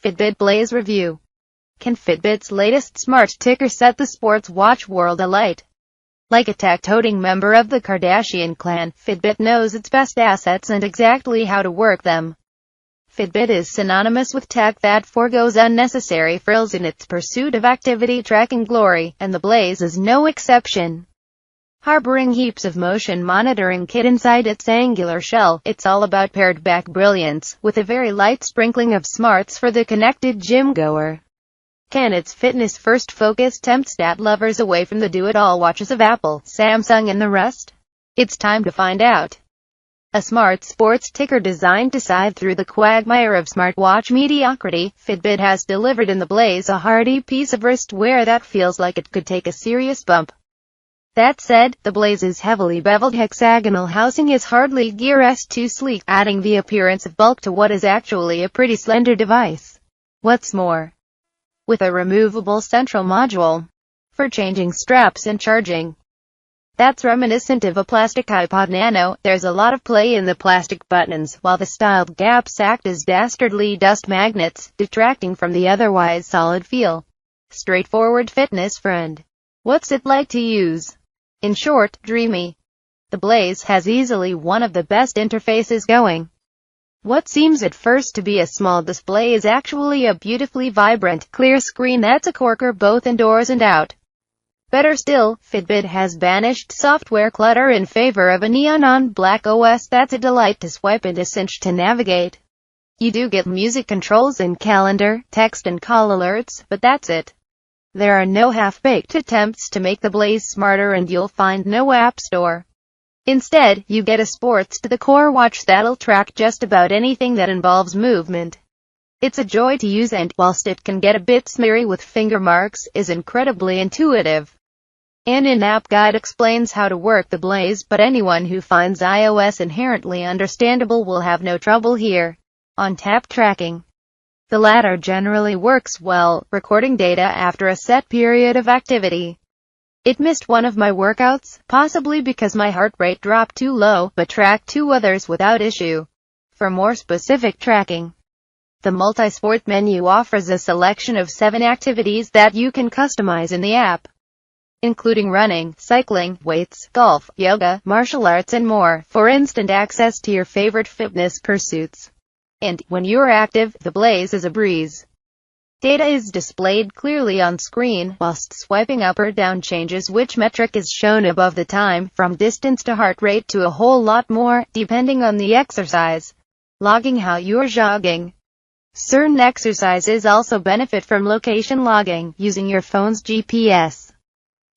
Fitbit Blaze Review. Can Fitbit's latest smart ticker set the sports watch world alight? Like a tech-toting member of the Kardashian clan, Fitbit knows its best assets and exactly how to work them. Fitbit is synonymous with tech that forgoes unnecessary frills in its pursuit of activity tracking glory, and the Blaze is no exception. Harboring heaps of motion monitoring kit inside its angular shell, it's all about pared-back brilliance, with a very light sprinkling of smarts for the connected gym-goer. Can its fitness-first focus tempt stat lovers away from the do-it-all watches of Apple, Samsung and the rest? It's time to find out. A smart sports ticker designed to scythe through the quagmire of smartwatch mediocrity, Fitbit has delivered in the Blaze a hardy piece of wristwear that feels like it could take a serious bump. That said, the Blaze's heavily beveled hexagonal housing is hardly Gear's too sleek, adding the appearance of bulk to what is actually a pretty slender device. What's more, with a removable central module for changing straps and charging that's reminiscent of a plastic iPod Nano, there's a lot of play in the plastic buttons, while the styled gaps act as dastardly dust magnets, detracting from the otherwise solid feel. Straightforward fitness friend. What's it like to use? In short, dreamy. The Blaze has easily one of the best interfaces going. What seems at first to be a small display is actually a beautifully vibrant, clear screen that's a corker both indoors and out. Better still, Fitbit has banished software clutter in favor of a neon black OS that's a delight to swipe and a cinch to navigate. You do get music controls and calendar, text and call alerts, but that's it. There are no half-baked attempts to make the Blaze smarter, and you'll find no app store. Instead, you get a sports-to-the-core watch that'll track just about anything that involves movement. It's a joy to use and, whilst it can get a bit smeary with finger marks, is incredibly intuitive. An in-app guide explains how to work the Blaze, but anyone who finds iOS inherently understandable will have no trouble here. On tap tracking. The latter generally works well, recording data after a set period of activity. It missed one of my workouts, possibly because my heart rate dropped too low, but tracked 2 others without issue. For more specific tracking, the multi-sport menu offers a selection of 7 activities that you can customize in the app, including running, cycling, weights, golf, yoga, martial arts and more, for instant access to your favorite fitness pursuits. And, when you're active, the Blaze is a breeze. Data is displayed clearly on screen, whilst swiping up or down changes which metric is shown above the time, from distance to heart rate to a whole lot more, depending on the exercise. Logging how you're jogging. Certain exercises also benefit from location logging, using your phone's GPS.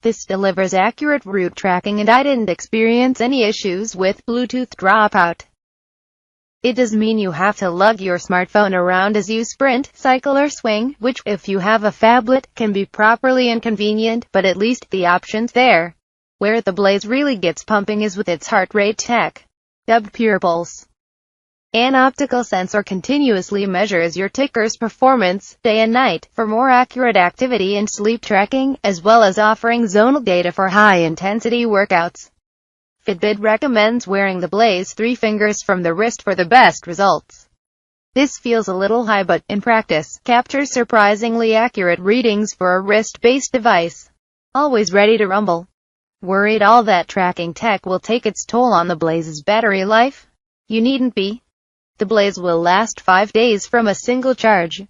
This delivers accurate route tracking, and I didn't experience any issues with Bluetooth dropout. It does mean you have to lug your smartphone around as you sprint, cycle or swing, which, if you have a phablet, can be properly inconvenient, but at least the option's there. Where the Blaze really gets pumping is with its heart rate tech, dubbed Pure Pulse. An optical sensor continuously measures your ticker's performance, day and night, for more accurate activity and sleep tracking, as well as offering zonal data for high-intensity workouts. Fitbit recommends wearing the Blaze 3 fingers from the wrist for the best results. This feels a little high, but, in practice, captures surprisingly accurate readings for a wrist-based device. Always ready to rumble. Worried all that tracking tech will take its toll on the Blaze's battery life? You needn't be. The Blaze will last 5 days from a single charge.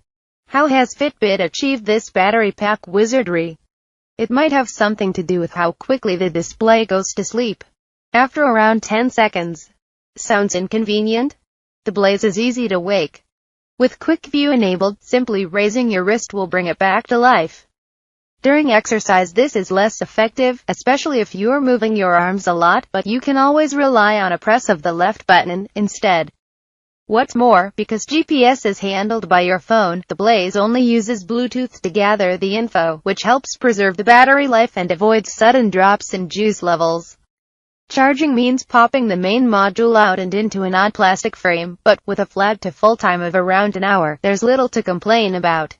How has Fitbit achieved this battery pack wizardry? It might have something to do with how quickly the display goes to sleep. After around 10 seconds. Sounds inconvenient? The Blaze is easy to wake. With Quick View enabled, simply raising your wrist will bring it back to life. During exercise this is less effective, especially if you're moving your arms a lot, but you can always rely on a press of the left button instead. What's more, because GPS is handled by your phone, the Blaze only uses Bluetooth to gather the info, which helps preserve the battery life and avoids sudden drops in juice levels. Charging means popping the main module out and into an odd plastic frame, but with a flat to full time of around an hour, there's little to complain about.